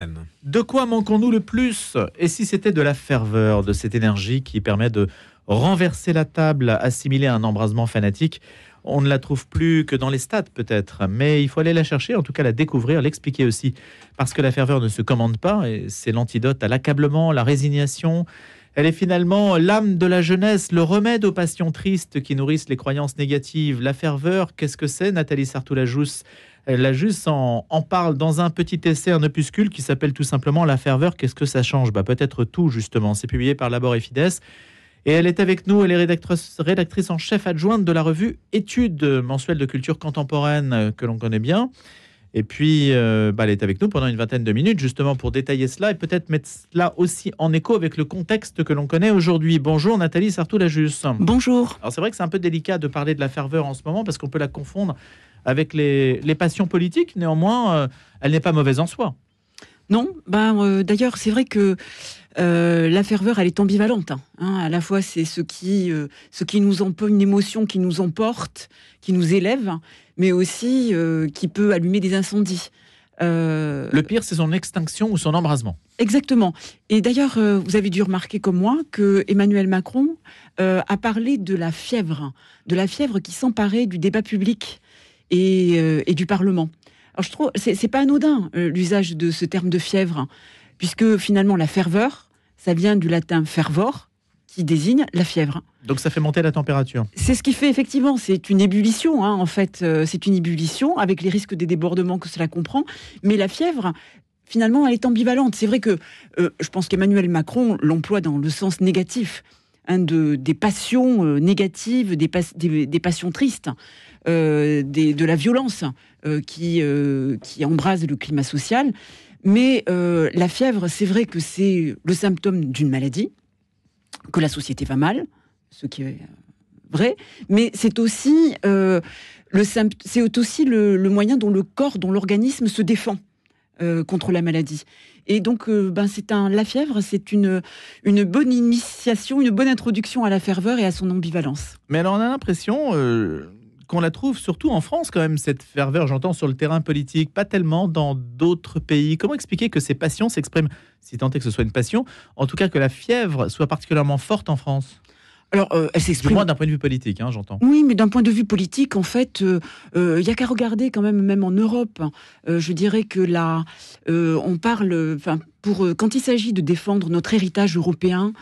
De quoi manquons-nous le plus? Et si c'était de la ferveur, de cette énergie qui permet de renverser la table, assimilée à un embrasement fanatique? On ne la trouve plus que dans les stades peut-être, mais il faut aller la chercher, en tout cas la découvrir, l'expliquer aussi. Parce que la ferveur ne se commande pas, et c'est l'antidote à l'accablement, la résignation. Elle est finalement l'âme de la jeunesse, le remède aux passions tristes qui nourrissent les croyances négatives. La ferveur, qu'est-ce que c'est, Nathalie Sartoulajous? La Juste en parle dans un petit essai, un opuscule qui s'appelle tout simplement La ferveur, qu'est-ce que ça change? Peut-être tout, justement. C'est publié par Labor et Fides. Et elle est avec nous, elle est rédactrice en chef adjointe de la revue Études mensuelle de culture contemporaine que l'on connaît bien. Et puis, elle est avec nous pendant une vingtaine de minutes, justement, pour détailler cela et peut-être mettre cela aussi en écho avec le contexte que l'on connaît aujourd'hui. Bonjour Nathalie Sartoulajous. Bonjour. Alors c'est vrai que c'est un peu délicat de parler de la ferveur en ce moment parce qu'on peut la confondre avec les passions politiques. Néanmoins, elle n'est pas mauvaise en soi. Non, d'ailleurs, c'est vrai que la ferveur, elle est ambivalente. À la fois, c'est ce qui nous emporte, une émotion qui nous emporte, qui nous élève, mais aussi qui peut allumer des incendies. Le pire, c'est son extinction ou son embrasement. Exactement. Et d'ailleurs, vous avez dû remarquer comme moi que Emmanuel Macron a parlé de la fièvre qui s'emparait du débat public et du Parlement. Alors je trouve c'est pas anodin l'usage de ce terme de fièvre, puisque finalement la ferveur, ça vient du latin fervor, qui désigne la fièvre. Donc ça fait monter la température. C'est ce qui fait effectivement, c'est une ébullition, en fait, c'est une ébullition avec les risques des débordements que cela comprend. Mais la fièvre, finalement, elle est ambivalente. C'est vrai que je pense qu'Emmanuel Macron l'emploie dans le sens négatif. Des passions négatives, des passions tristes, de la violence qui embrase le climat social. Mais la fièvre, c'est vrai que c'est le symptôme d'une maladie, que la société va mal, ce qui est vrai, mais c'est aussi, le moyen dont le corps, dont l'organisme se défend contre la maladie. Et donc, la fièvre, c'est une bonne initiation, une bonne introduction à la ferveur et à son ambivalence. Mais alors, on a l'impression qu'on la trouve surtout en France, quand même, cette ferveur, j'entends, sur le terrain politique, pas tellement dans d'autres pays. Comment expliquer que ces passions s'expriment, si tant est que ce soit une passion, en tout cas que la fièvre soit particulièrement forte en France? Alors, elle s'exprime. Du moins d'un point de vue politique, j'entends. Oui, mais d'un point de vue politique, en fait, il y a qu'à regarder quand même en Europe. Je dirais que là, on parle, quand il s'agit de défendre notre héritage européen,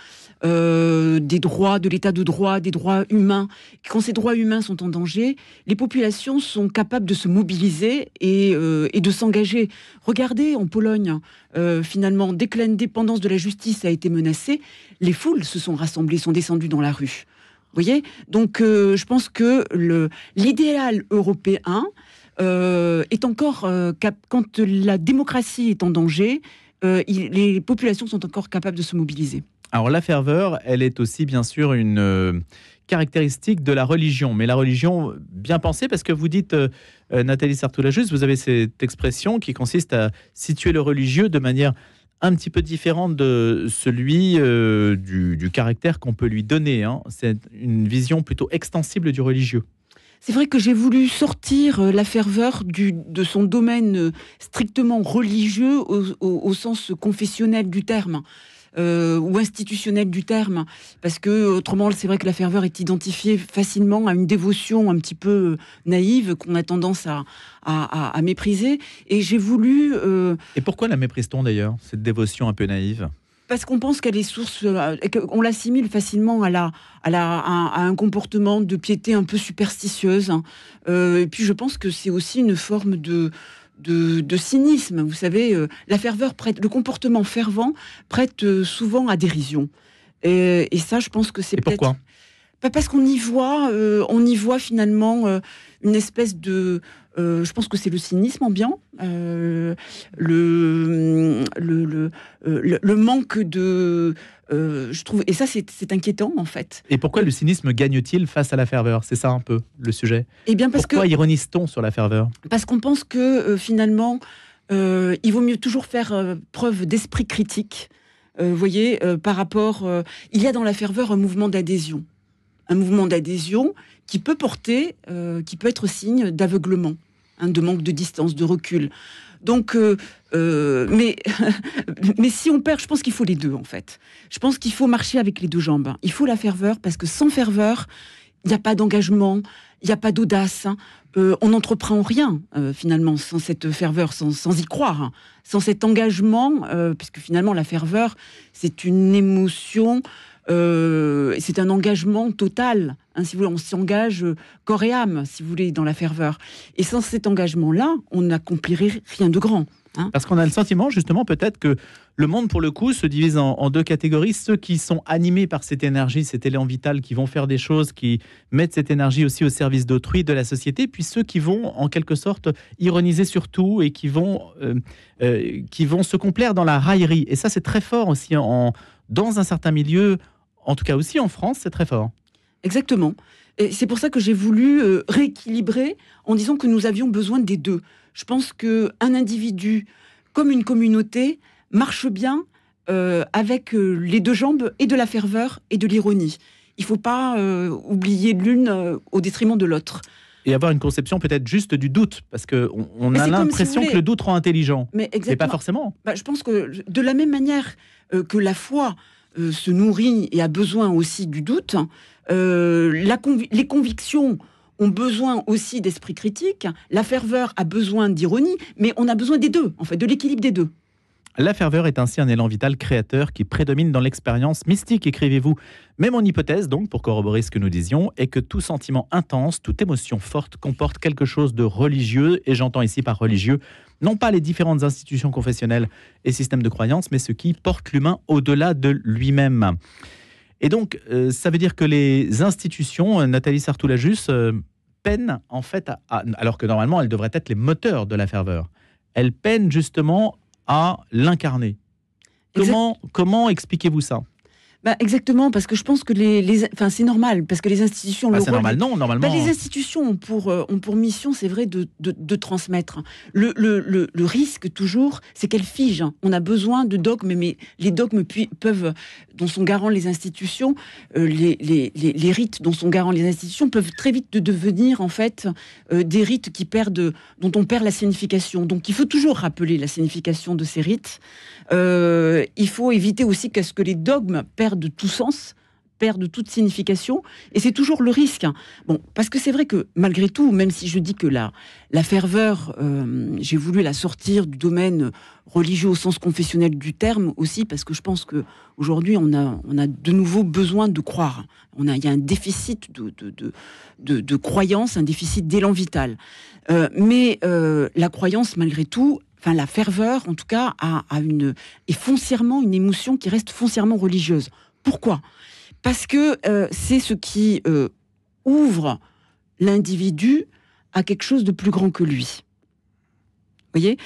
des droits, de l'état de droit, des droits humains, quand ces droits humains sont en danger, les populations sont capables de se mobiliser et de s'engager. Regardez en Pologne, finalement, dès que l'indépendance de la justice a été menacée, les foules se sont rassemblées, sont descendues dans la rue. Vous voyez ? Donc, je pense que l'idéal européen est encore, quand la démocratie est en danger, les populations sont encore capables de se mobiliser. Alors la ferveur, elle est aussi bien sûr une caractéristique de la religion, mais la religion bien pensée, parce que vous dites, Nathalie Sartoulajous, vous avez cette expression qui consiste à situer le religieux de manière un petit peu différente de celui du caractère qu'on peut lui donner. C'est une vision plutôt extensible du religieux. C'est vrai que j'ai voulu sortir la ferveur de son domaine strictement religieux au sens confessionnel du terme. Ou institutionnel du terme, parce que autrement c'est vrai que la ferveur est identifiée facilement à une dévotion un petit peu naïve qu'on a tendance à mépriser, et j'ai voulu... Et pourquoi la méprise-t-on d'ailleurs, cette dévotion un peu naïve ? Parce qu'on pense qu'elle est source, qu'on l'assimile facilement à un comportement de piété un peu superstitieuse. Et puis je pense que c'est aussi une forme de cynisme. Vous savez, la ferveur le comportement fervent prête souvent à dérision. Et ça, je pense que c'est peut-être... Pourquoi ? Parce qu'on y voit finalement une espèce de... je pense que c'est le cynisme ambiant, le manque de... je trouve, et ça, c'est inquiétant, en fait. Et pourquoi le cynisme gagne-t-il face à la ferveur ? C'est ça un peu le sujet. Pourquoi ironise-t-on sur la ferveur ? Parce qu'on pense que finalement, il vaut mieux toujours faire preuve d'esprit critique. Vous voyez, par rapport... il y a dans la ferveur un mouvement d'adhésion. Un mouvement d'adhésion qui peut être signe d'aveuglement, de manque de distance, de recul. Donc, Mais mais si on perd, je pense qu'il faut les deux en fait. Je pense qu'il faut marcher avec les deux jambes. Il faut la ferveur parce que sans ferveur, il n'y a pas d'engagement, il n'y a pas d'audace. On n'entreprend rien finalement sans cette ferveur, sans y croire, hein. Sans cet engagement, puisque finalement la ferveur, c'est une émotion, c'est un engagement total. Hein, si vous voulez, on s'engage corps et âme, si vous voulez, dans la ferveur. Et sans cet engagement-là, on n'accomplirait rien de grand. Hein. Parce qu'on a le sentiment, justement, peut-être que le monde, pour le coup, se divise en deux catégories. Ceux qui sont animés par cette énergie, cet élan vital, qui vont faire des choses, qui mettent cette énergie aussi au service d'autrui, de la société, puis ceux qui vont, en quelque sorte, ironiser sur tout et qui vont se complaire dans la raillerie. Et ça, c'est très fort aussi dans un certain milieu, en tout cas aussi en France, c'est très fort. Exactement. Et c'est pour ça que j'ai voulu rééquilibrer en disant que nous avions besoin des deux. Je pense qu'un individu, comme une communauté, marche bien avec les deux jambes et de la ferveur et de l'ironie. Il ne faut pas oublier l'une au détriment de l'autre. Et avoir une conception peut-être juste du doute, parce qu'on a l'impression que le doute rend intelligent. Mais pas forcément. Je pense que de la même manière que la foi se nourrit et a besoin aussi du doute, les convictions ont besoin aussi d'esprit critique, la ferveur a besoin d'ironie, mais on a besoin des deux, en fait, de l'équilibre des deux. La ferveur est ainsi un élan vital créateur qui prédomine dans l'expérience mystique, écrivez-vous. Mais mon hypothèse, donc, pour corroborer ce que nous disions, est que tout sentiment intense, toute émotion forte comporte quelque chose de religieux, et j'entends ici par religieux, non pas les différentes institutions confessionnelles et systèmes de croyance, mais ce qui porte l'humain au-delà de lui-même. Et donc, ça veut dire que les institutions, Nathalie Sartoulajus, peinent en fait, alors que normalement elles devraient être les moteurs de la ferveur, elles peinent justement à l'incarner. Comment expliquez-vous ça ? Exactement, parce que je pense que enfin, c'est normal, parce que les institutions... c'est normal, non, normalement... les institutions ont pour mission, c'est vrai, de transmettre. Le risque, toujours, c'est qu'elles figent. On a besoin de dogmes, mais les dogmes peuvent, dont sont garants les institutions, les rites dont sont garants les institutions, peuvent très vite devenir, en fait, des rites dont on perd la signification. Donc, il faut toujours rappeler la signification de ces rites. Il faut éviter aussi qu'à ce que les dogmes perdent de tout sens, perdent toute signification, et c'est toujours le risque. Bon, parce que c'est vrai que malgré tout, même si je dis que la ferveur, j'ai voulu la sortir du domaine religieux au sens confessionnel du terme aussi, parce que je pense que aujourd'hui on a de nouveau besoin de croire. Il y a un déficit de croyance, un déficit d'élan vital. Mais la croyance, malgré tout, enfin, la ferveur, en tout cas, est foncièrement une émotion qui reste foncièrement religieuse. Pourquoi ? Parce que c'est ce qui ouvre l'individu à quelque chose de plus grand que lui. Vous voyez ?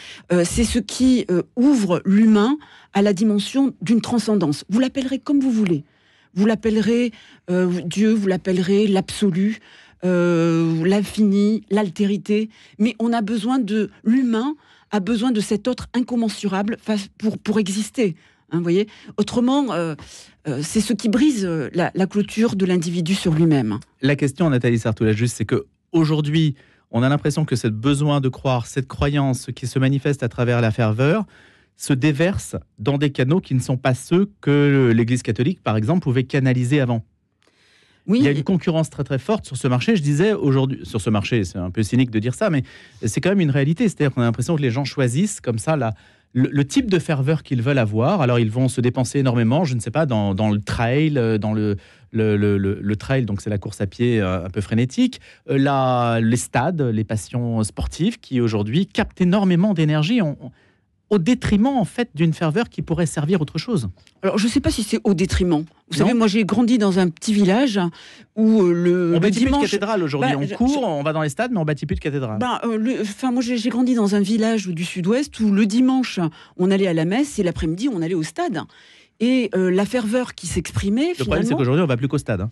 C'est ce qui ouvre l'humain à la dimension d'une transcendance. Vous l'appellerez comme vous voulez. Vous l'appellerez Dieu, vous l'appellerez l'absolu, l'infini, l'altérité. Mais l'humain a besoin de cet autre incommensurable pour exister. Hein, vous voyez ? Autrement, c'est ce qui brise la clôture de l'individu sur lui-même. La question, Nathalie Sartoulajus, c'est qu'aujourd'hui, on a l'impression que ce besoin de croire, cette croyance qui se manifeste à travers la ferveur, se déverse dans des canaux qui ne sont pas ceux que l'Église catholique, par exemple, pouvait canaliser avant. Oui. Il y a une concurrence très très forte sur ce marché. Je disais aujourd'hui, sur ce marché, c'est un peu cynique de dire ça, mais c'est quand même une réalité. C'est-à-dire qu'on a l'impression que les gens choisissent comme ça le type de ferveur qu'ils veulent avoir. Alors ils vont se dépenser énormément, je ne sais pas, dans le trail, dans le trail, donc c'est la course à pied un peu frénétique, les stades, les passions sportives qui aujourd'hui captent énormément d'énergie. Au détriment, en fait, d'une ferveur qui pourrait servir autre chose. Alors, je ne sais pas si c'est au détriment. Vous savez, moi, j'ai grandi dans un petit village où on bâtit plus de cathédrale aujourd'hui. On court, on va dans les stades, mais on bâtit plus de cathédrale. Moi, j'ai grandi dans un village du sud-ouest où le dimanche, on allait à la messe et l'après-midi, on allait au stade. Et la ferveur qui s'exprimait, le problème, c'est qu'aujourd'hui, on ne va plus qu'au stade.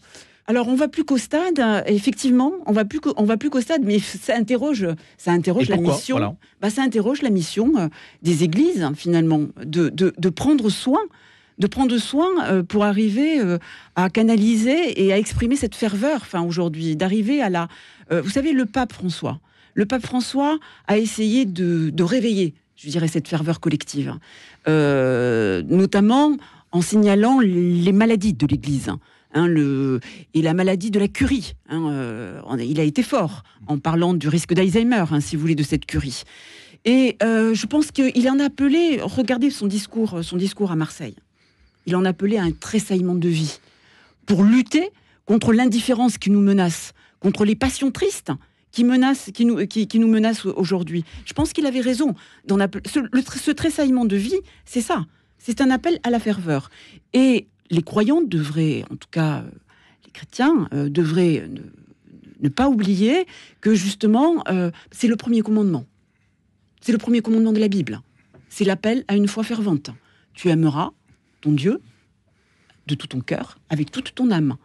Alors, on va plus qu'au stade, effectivement, on va plus qu'au stade, mais ça interroge la mission. Voilà. Ça interroge la mission des églises, finalement, de prendre soin pour arriver à canaliser et à exprimer cette ferveur, aujourd'hui, d'arriver à vous savez, le pape François a essayé de réveiller je dirais, cette ferveur collective, notamment en signalant les maladies de l'Église. Et la maladie de la curie. Il a été fort en parlant du risque d'Alzheimer, si vous voulez, de cette curie. Et je pense qu'il en a appelé, regardez son discours à Marseille, il en a appelé à un tressaillement de vie pour lutter contre l'indifférence qui nous menace, contre les passions tristes qui nous menacent aujourd'hui. Je pense qu'il avait raison. Ce tressaillement de vie, c'est ça. C'est un appel à la ferveur. Et les croyants devraient, en tout cas les chrétiens, devraient ne pas oublier que justement, c'est le premier commandement. C'est le premier commandement de la Bible. C'est l'appel à une foi fervente. Tu aimeras ton Dieu de tout ton cœur, avec toute ton âme.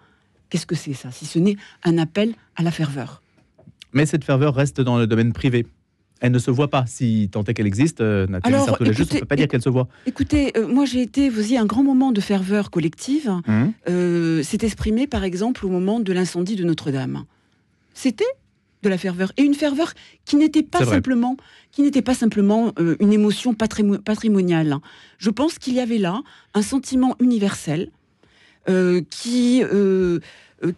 Qu'est-ce que c'est ça, si ce n'est un appel à la ferveur? Mais cette ferveur reste dans le domaine privé. Elle ne se voit pas. Si tant est qu'elle existe, Nathalie Sartoulajus, on ne peut pas dire qu'elle se voit. Écoutez, moi j'ai été, vous voyez, un grand moment de ferveur collective s'est exprimé par exemple au moment de l'incendie de Notre-Dame. C'était de la ferveur, et une ferveur qui n'était pas simplement une émotion patrimoniale. Je pense qu'il y avait là un sentiment universel qui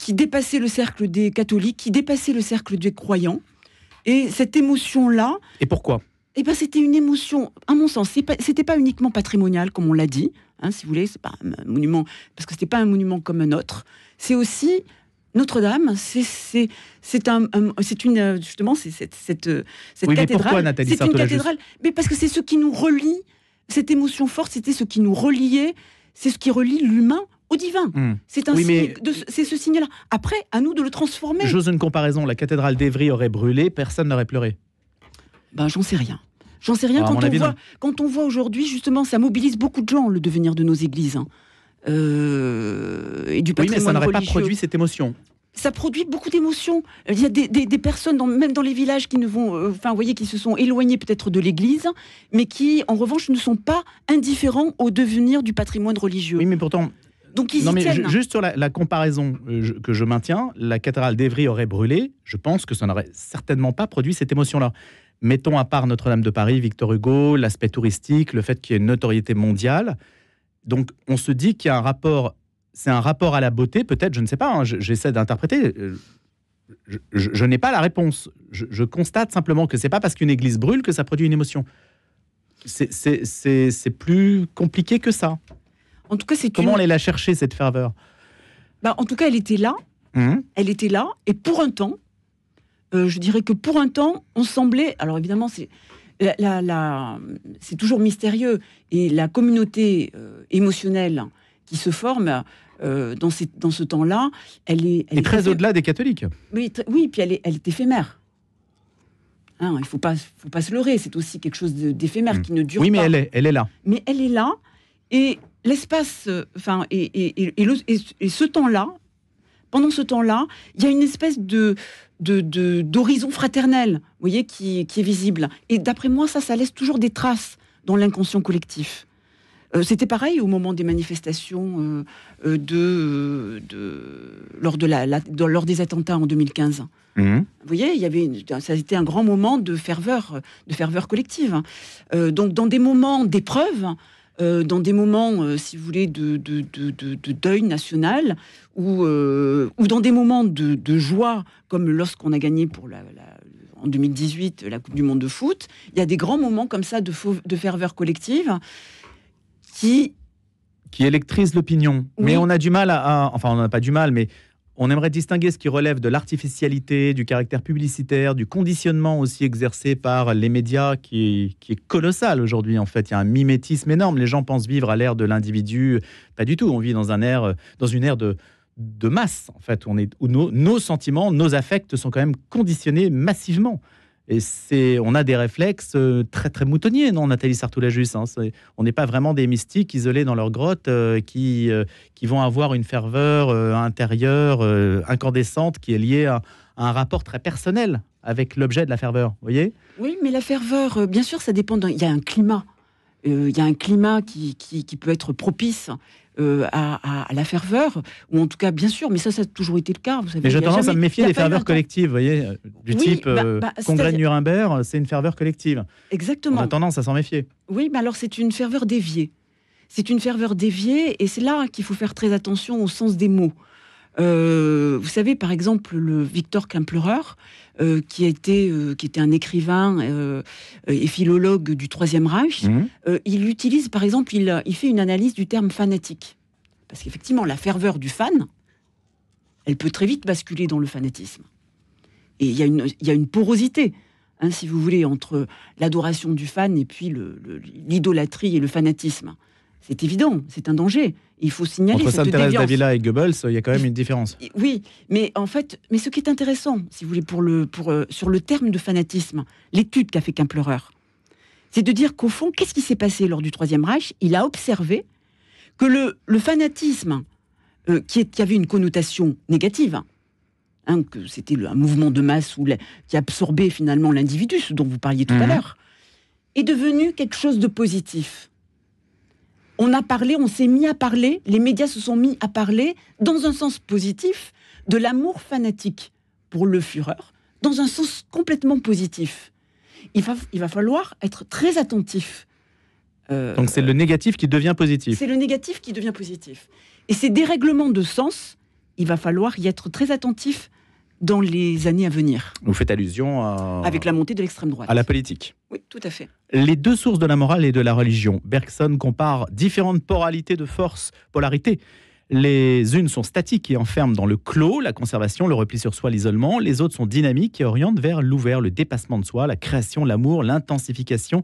dépassait le cercle des catholiques, qui dépassait le cercle des croyants. Et cette émotion-là... Et pourquoi ? Eh ben, c'était une émotion, à mon sens, c'était pas uniquement patrimonial, comme on l'a dit, si vous voulez, c'est pas un monument, parce que c'était pas un monument comme un autre. C'est aussi Notre-Dame, c'est une justement cette oui, cathédrale. Mais pourquoi, Nathalie Sartoulajus ? C'est une cathédrale, mais parce que c'est ce qui nous relie, cette émotion forte, c'était ce qui nous reliait, c'est ce qui relie l'humain au divin. C'est c'est ce signe-là. Après, à nous de le transformer. J'ose une comparaison. La cathédrale d'Évry aurait brûlé, personne n'aurait pleuré. Ben, j'en sais rien. J'en sais rien. Quand on voit aujourd'hui, justement, ça mobilise beaucoup de gens, le devenir de nos églises. Et du patrimoine religieux. Oui, mais ça n'aurait pas produit cette émotion. Ça produit beaucoup d'émotions. Il y a des personnes, même dans les villages, qui qui se sont éloignés peut-être de l'église, mais qui, en revanche, ne sont pas indifférents au devenir du patrimoine religieux. Oui, mais pourtant... Donc ils y tiennent. Juste sur la comparaison que je maintiens, la cathédrale d'Évry aurait brûlé, je pense que ça n'aurait certainement pas produit cette émotion-là. Mettons à part Notre-Dame de Paris, Victor Hugo, l'aspect touristique, le fait qu'il y ait une notoriété mondiale. Donc on se dit qu'il y a un rapport, c'est un rapport à la beauté, peut-être, je ne sais pas, j'essaie d'interpréter. Je n'ai pas la réponse. Je constate simplement que c'est pas parce qu'une église brûle que ça produit une émotion. C'est plus compliqué que ça. En tout cas, comment on allait la chercher, cette ferveur ? En tout cas, elle était là. Elle était là. Et pour un temps, je dirais que pour un temps, on semblait... Alors évidemment, c'est toujours mystérieux. Et la communauté émotionnelle qui se forme dans ce temps-là, elle est très au-delà des catholiques. Oui, puis elle est éphémère. Il ne faut pas se leurrer. C'est aussi quelque chose d'éphémère qui ne dure pas. Oui, mais elle est là. Mais elle est là. Et l'espace, et ce temps-là, pendant ce temps-là, il y a une espèce d'horizon fraternel, vous voyez, qui est visible. Et d'après moi, ça laisse toujours des traces dans l'inconscient collectif. C'était pareil au moment des manifestations lors des attentats en 2015. Vous voyez, ça a été un grand moment de ferveur collective. Donc, dans des moments d'épreuve, dans des moments, si vous voulez, de deuil national, ou dans des moments de joie, comme lorsqu'on a gagné en 2018 la Coupe du Monde de foot, il y a des grands moments comme ça de ferveur collective qui électrisent l'opinion. Oui. Mais on a du mal enfin, on n'a pas du mal, mais on aimerait distinguer ce qui relève de l'artificialité, du caractère publicitaire, du conditionnement aussi exercé par les médias qui est colossal aujourd'hui. En fait, il y a un mimétisme énorme. Les gens pensent vivre à l'ère de l'individu. Pas du tout. On vit dans une ère de masse, en fait, où nos sentiments, nos affects sont quand même conditionnés massivement. Et on a des réflexes très, très moutonniers, non, Nathalie Sartoulajus, on n'est pas vraiment des mystiques isolés dans leur grotte qui vont avoir une ferveur intérieure, incandescente, qui est liée à un rapport très personnel avec l'objet de la ferveur, vous voyez ? Oui, mais la ferveur, bien sûr, ça dépend. Il y a un climat. il y a un climat qui peut être propice à la ferveur, ou en tout cas, bien sûr, mais ça a toujours été le cas. Vous savez, Mais j'ai tendance à me méfier des ferveurs collectives, vous voyez, du type congrès de Nuremberg, c'est une ferveur collective. Exactement. On a tendance à s'en méfier. Oui, mais alors c'est une ferveur déviée. C'est une ferveur déviée, et c'est là qu'il faut faire très attention au sens des mots. Vous savez, par exemple, le Victor Kemplerer, qui était un écrivain et philologue du Troisième Reich, il utilise, par exemple, il fait une analyse du terme fanatique. Parce qu'effectivement, la ferveur du fan, elle peut très vite basculer dans le fanatisme. Et il y a une porosité, si vous voulez, entre l'adoration du fan et puis l'idolâtrie et le fanatisme. C'est évident, c'est un danger. Il faut signaler entre cette Sainte Thérèse déviance. d'Avila et Goebbels, il y a quand même une différence. Oui, mais en fait, ce qui est intéressant, si vous voulez, sur le terme de fanatisme, l'étude qu'a fait Kemplerer, c'est de dire qu'au fond, qu'est-ce qui s'est passé lors du Troisième Reich ? Il a observé que le fanatisme, qui avait une connotation négative, que c'était un mouvement de masse qui absorbait finalement l'individu, ce dont vous parliez tout à l'heure, est devenu quelque chose de positif. On s'est mis à parler, les médias se sont mis à parler, dans un sens positif, de l'amour fanatique pour le Führer, dans un sens complètement positif. Il va falloir être très attentif. Donc c'est le négatif qui devient positif. C'est le négatif qui devient positif. Et ces dérèglements de sens, il va falloir y être très attentif dans les années à venir. Vous faites allusion avec la montée de l'extrême droite. À la politique. Oui, tout à fait. Les deux sources de la morale et de la religion. Bergson compare différentes polarités de force, polarités. Les unes sont statiques et enferment dans le clos, la conservation, le repli sur soi, l'isolement. Les autres sont dynamiques et orientent vers l'ouvert, le dépassement de soi, la création, l'amour, l'intensification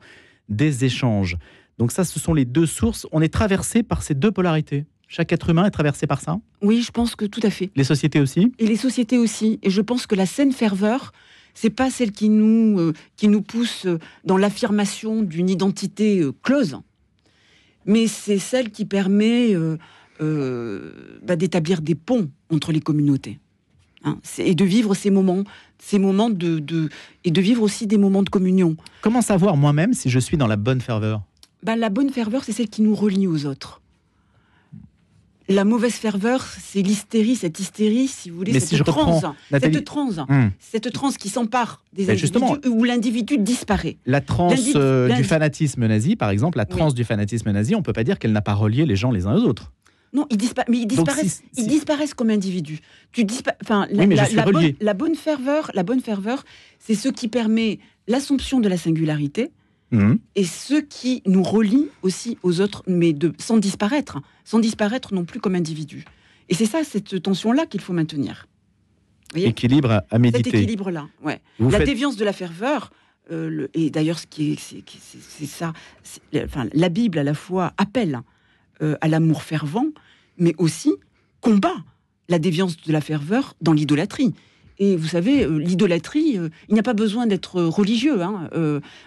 des échanges. Donc ça, ce sont les deux sources. On est traversé par ces deux polarités. Chaque être humain est traversé par ça ? Oui, je pense que tout à fait. Les sociétés aussi ? Et les sociétés aussi. Et je pense que la saine ferveur, c'est pas celle qui nous pousse dans l'affirmation d'une identité close, mais c'est celle qui permet d'établir des ponts entre les communautés. Et de vivre ces moments et de vivre aussi des moments de communion. Comment savoir moi-même si je suis dans la bonne ferveur ? La bonne ferveur, c'est celle qui nous relie aux autres. La mauvaise ferveur, c'est l'hystérie, cette hystérie, si vous voulez, cette transe qui s'empare des individus où l'individu disparaît. La transe du fanatisme nazi, par exemple, du fanatisme nazi, on ne peut pas dire qu'elle n'a pas relié les gens les uns aux autres. Non, mais ils disparaissent, ils disparaissent comme individus. La bonne ferveur, c'est ce qui permet l'assomption de la singularité, et ce qui nous relie aussi aux autres, mais sans disparaître non plus comme individu. Et c'est ça, cette tension-là qu'il faut maintenir. Équilibre à méditer. Cet équilibre-là, ouais. Déviance de la ferveur, et d'ailleurs, c'est ça. La Bible, à la fois, appelle à l'amour fervent, mais aussi combat la déviance de la ferveur dans l'idolâtrie. Et vous savez, l'idolâtrie, il n'y a pas besoin d'être religieux.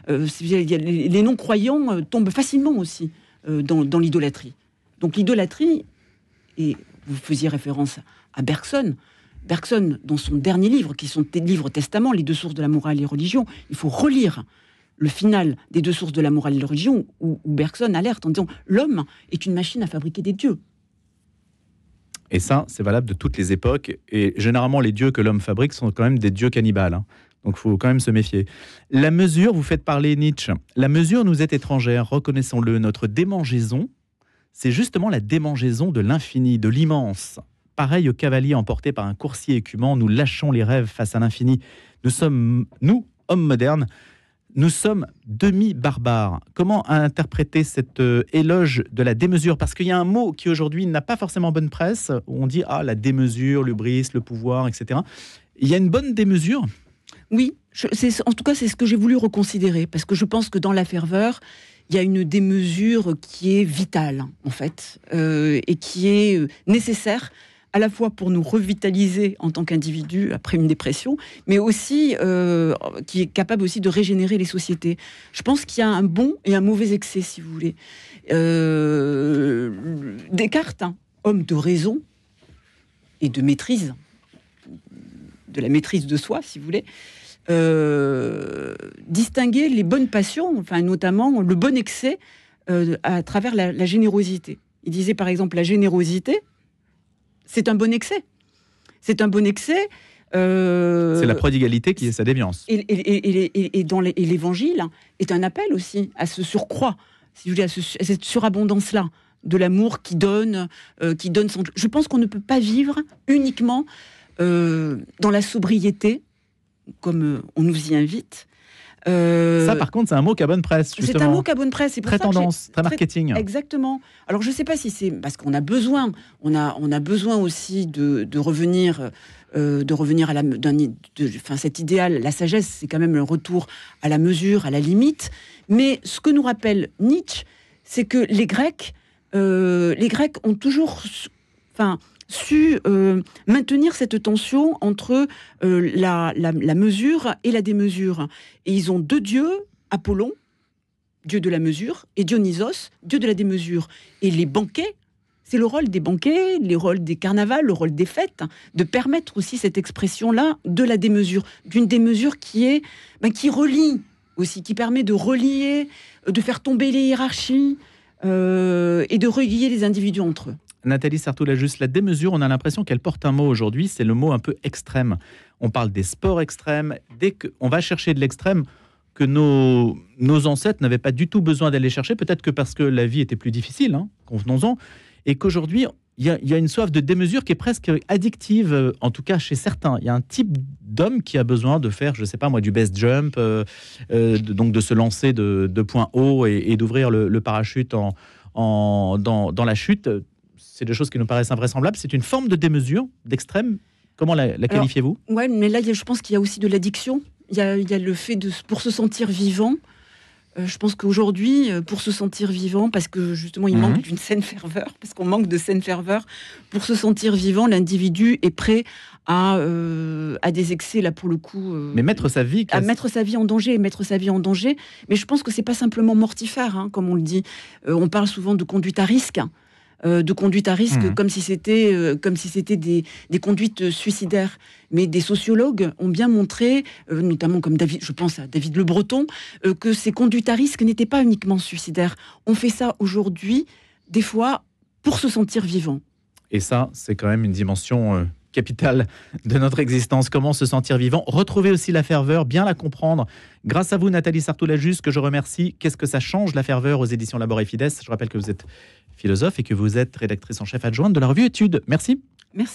Les non-croyants tombent facilement aussi dans l'idolâtrie. Donc l'idolâtrie, et vous faisiez référence à Bergson, dans son dernier livre, qui sont des livres testaments, les deux sources de la morale et la religion, il faut relire le final des deux sources de la morale et la religion, où Bergson alerte en disant « L'homme est une machine à fabriquer des dieux ». Et ça, c'est valable de toutes les époques. Et généralement, les dieux que l'homme fabrique sont quand même des dieux cannibales. Donc, il faut quand même se méfier. La mesure, vous faites parler Nietzsche. La mesure nous est étrangère, reconnaissons-le. Notre démangeaison, c'est justement la démangeaison de l'infini, de l'immense. Pareil au cavalier emporté par un coursier écumant, nous lâchons les rêves face à l'infini. Nous sommes, nous, hommes modernes, nous sommes demi-barbares. Comment interpréter cet éloge de la démesure ? Parce qu'il y a un mot qui aujourd'hui n'a pas forcément bonne presse, où on dit « Ah, la démesure, l'hubris, le pouvoir, etc. » Il y a une bonne démesure ? Oui, en tout cas, c'est ce que j'ai voulu reconsidérer, parce que je pense que dans la ferveur, il y a une démesure qui est vitale, en fait, et qui est nécessaire, à la fois pour nous revitaliser en tant qu'individu après une dépression, mais aussi qui est capable aussi de régénérer les sociétés. Je pense qu'il y a un bon et un mauvais excès, si vous voulez. Descartes, homme de raison et de maîtrise, de la maîtrise de soi, si vous voulez, distinguer les bonnes passions, enfin notamment le bon excès à travers la générosité. Il disait par exemple, la générosité, c'est un bon excès. C'est un bon excès. C'est la prodigalité qui est sa déviance. Et l'Évangile est un appel aussi à ce surcroît, si vous voulez, à cette surabondance-là, de l'amour qui donne son... Je pense qu'on ne peut pas vivre uniquement dans la sobriété, comme on nous y invite. Ça, par contre, c'est un mot qui a bonne presse, justement. C'est un mot qui a bonne presse. C'est pour très ça tendance, très marketing. Exactement. Alors, je ne sais pas si c'est parce qu'on a besoin. On a besoin aussi de revenir à cet idéal. La sagesse, c'est quand même le retour à la mesure, à la limite. Mais ce que nous rappelle Nietzsche, c'est que les Grecs ont toujours... su maintenir cette tension entre la mesure et la démesure. Et ils ont deux dieux, Apollon, dieu de la mesure, et Dionysos, dieu de la démesure. Et les banquets, c'est le rôle des banquets, le rôle des carnavals, le rôle des fêtes, de permettre aussi cette expression-là de la démesure, d'une démesure qui relie aussi, qui permet de relier, de faire tomber les hiérarchies et de relier les individus entre eux. Nathalie Sartoul-Lajusse, la démesure, on a l'impression qu'elle porte un mot aujourd'hui, c'est le mot un peu extrême. On parle des sports extrêmes. Dès qu'on va chercher de l'extrême, que nos ancêtres n'avaient pas du tout besoin d'aller chercher, peut-être que parce que la vie était plus difficile, convenons-en, et qu'aujourd'hui, il y a une soif de démesure qui est presque addictive, en tout cas chez certains. Il y a un type d'homme qui a besoin de faire, je ne sais pas moi, du best jump, donc de se lancer de point haut et d'ouvrir le parachute dans la chute. C'est des choses qui nous paraissent invraisemblables. C'est une forme de démesure, d'extrême. Comment la qualifiez-vous ? Ouais, mais là, je pense qu'il y a aussi de l'addiction. Il y a le fait pour se sentir vivant. Je pense qu'aujourd'hui, pour se sentir vivant, parce que justement, il manque d'une saine ferveur, parce qu'on manque de saine ferveur, pour se sentir vivant, l'individu est prêt à des excès, là, pour le coup... mais mettre sa vie... À mettre sa vie en danger, Mais je pense que c'est pas simplement mortifère, comme on le dit. On parle souvent de conduite à risque, comme si c'était des conduites suicidaires. Mais des sociologues ont bien montré, notamment comme je pense à David Le Breton, que ces conduites à risque n'étaient pas uniquement suicidaires. On fait ça aujourd'hui, des fois, pour se sentir vivant. Et ça, c'est quand même une dimension capitale de notre existence. Comment se sentir vivant ? Retrouver aussi la ferveur, bien la comprendre. Grâce à vous, Nathalie Sartoul-Lajusse, que je remercie. Qu'est-ce que ça change, la ferveur, aux éditions Labor et Fides ? Je rappelle que vous êtes philosophe et que vous êtes rédactrice en chef adjointe de la revue Études. Merci. Merci.